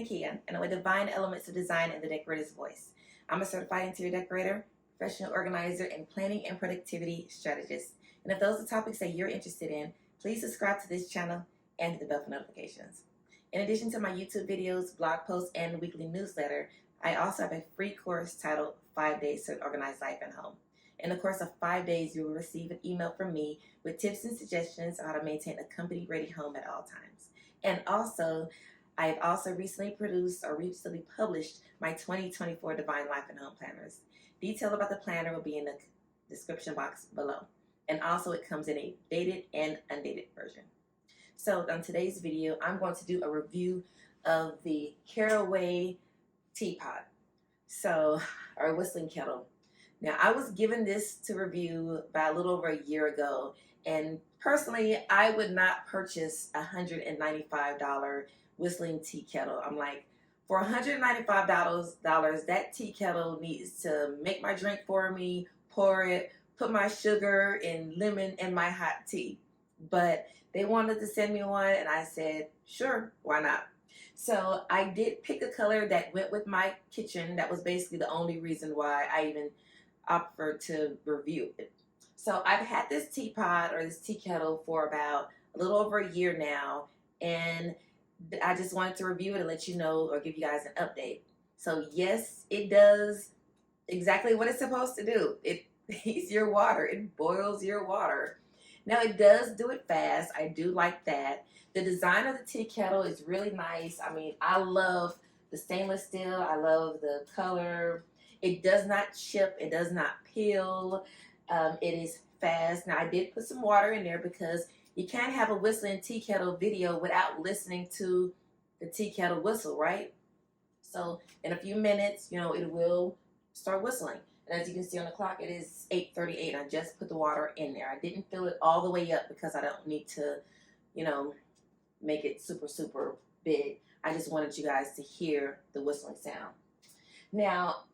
Kia, and with divine elements of design and the decorator's voice. I'm a certified interior decorator, professional organizer, and planning and productivity strategist. And if those are topics that you're interested in, please subscribe to this channel and hit the bell for notifications. In addition to my YouTube videos, blog posts, and weekly newsletter, I also have a free course titled 5 Days to Organize Life and Home. In the course of 5 days, you will receive an email from me with tips and suggestions on how to maintain a company-ready home at all times. And also, I've also recently published my 2024 Divine Life and Home Planners. Detail about the planner will be in the description box below. And also it comes in a dated and undated version. So on today's video, I'm going to do a review of the Caraway teapot, or whistling kettle. Now, I was given this to review about a little over a year ago, and personally, I would not purchase a $195 whistling tea kettle. I'm like, for $195, that tea kettle needs to make my drink for me, pour it, put my sugar and lemon in my hot tea. But they wanted to send me one, and I said, sure, why not? So I did pick a color that went with my kitchen. That was basically the only reason why I even offered to review it. So I've had this teapot or this tea kettle for about a little over a year now, and I just wanted to review it and let you know or give you guys an update. So yes, it does exactly what it's supposed to do. It heats your water. It boils your water. Now it does do it fast. I do like that. The design of the tea kettle is really nice. I mean, I love the stainless steel. I love the color. It does not chip. It does not peel. It is fast. Now I did put some water in there because you can't have a whistling tea kettle video without listening to the tea kettle whistle, right? So in a few minutes, it will start whistling. And as you can see on the clock, it is 8:38. I just put the water in there. I didn't fill it all the way up because I don't need to, make it super, super big. I just wanted you guys to hear the whistling sound. Now,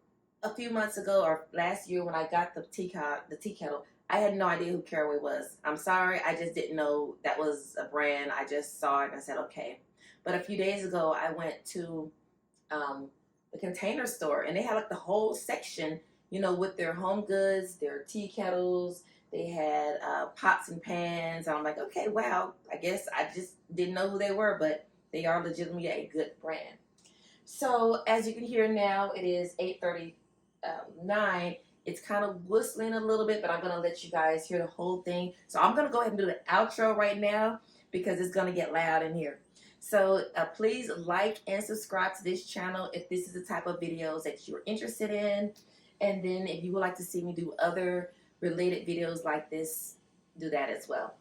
a few months ago or last year when I got the tea kettle, I had no idea who Caraway was. I'm sorry, I just didn't know that was a brand. I just saw it and I said, okay. But a few days ago, I went to the Container Store, and they had like the whole section, with their home goods, their tea kettles. They had pots and pans. I'm like, okay, wow. I guess I just didn't know who they were, but they are legitimately a good brand. So as you can hear now, it is 8:39. It's kind of whistling a little bit, but I'm going to let you guys hear the whole thing. So I'm going to go ahead and do the outro right now because it's going to get loud in here. So please like and subscribe to this channel if this is the type of videos that you're interested in. And then if you would like to see me do other related videos like this, do that as well.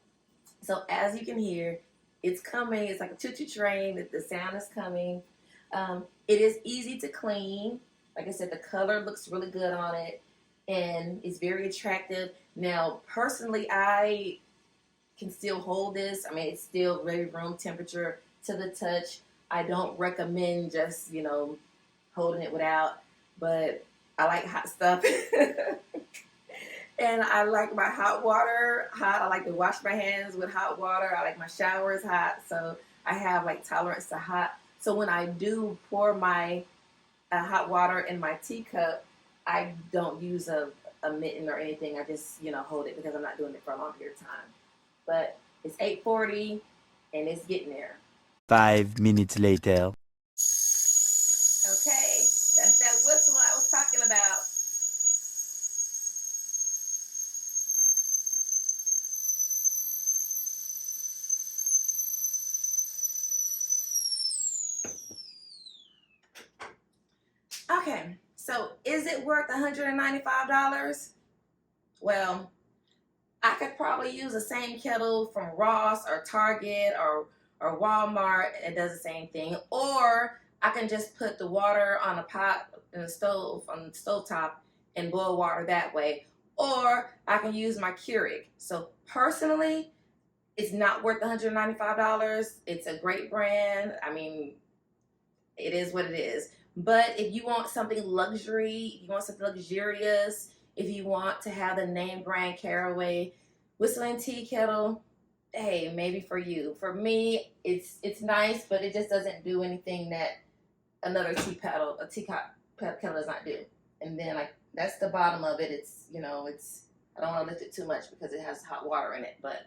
So as you can hear, it's coming. It's like a choo-choo train. The sound is coming. It is easy to clean. Like I said, the color looks really good on it, and it's very attractive. Now, personally, I can still hold this. I mean, it's still very room temperature to the touch. I don't recommend just, holding it without, but I like hot stuff. And I like my hot water hot. I like to wash my hands with hot water. I like my showers hot. So I have like tolerance to hot. So when I do pour my hot water in my teacup, I don't use a mitten or anything. I just, hold it because I'm not doing it for a long period of time. But it's 8:40 and it's getting there. 5 minutes later. Okay, that's that whistle I was talking about. Okay, so is it worth $195? Well, I could probably use the same kettle from Ross or Target or Walmart. It does the same thing. Or I can just put the water on a pot in the stove, on the stovetop, and boil water that way. Or I can use my Keurig. So personally, it's not worth $195. It's a great brand. I mean, it is what it is. But if you want something luxury, you want something luxurious, if you want to have the name brand Caraway whistling tea kettle, hey, maybe for you. For me, it's nice, but it just doesn't do anything that another kettle does not do. And then like that's the bottom of it. It's, you know, it's, I don't want to lift it too much because it has hot water in it. But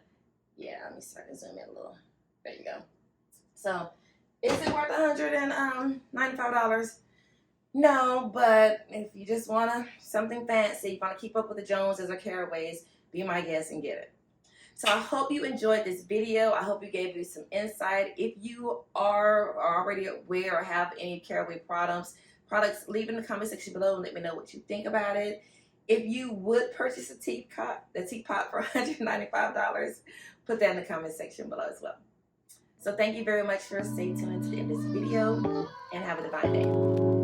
yeah, let me start to zoom in a little. There you go. So is it worth $195? No, but if you just want something fancy, you want to keep up with the Joneses or Caraways, be my guest and get it. So I hope you enjoyed this video. I hope it gave you some insight. If you are already aware or have any Caraway products, leave in the comment section below and let me know what you think about it. If you would purchase the teapot for $195, put that in the comment section below as well. So thank you very much for staying tuned to the end of this video, and have a divine day.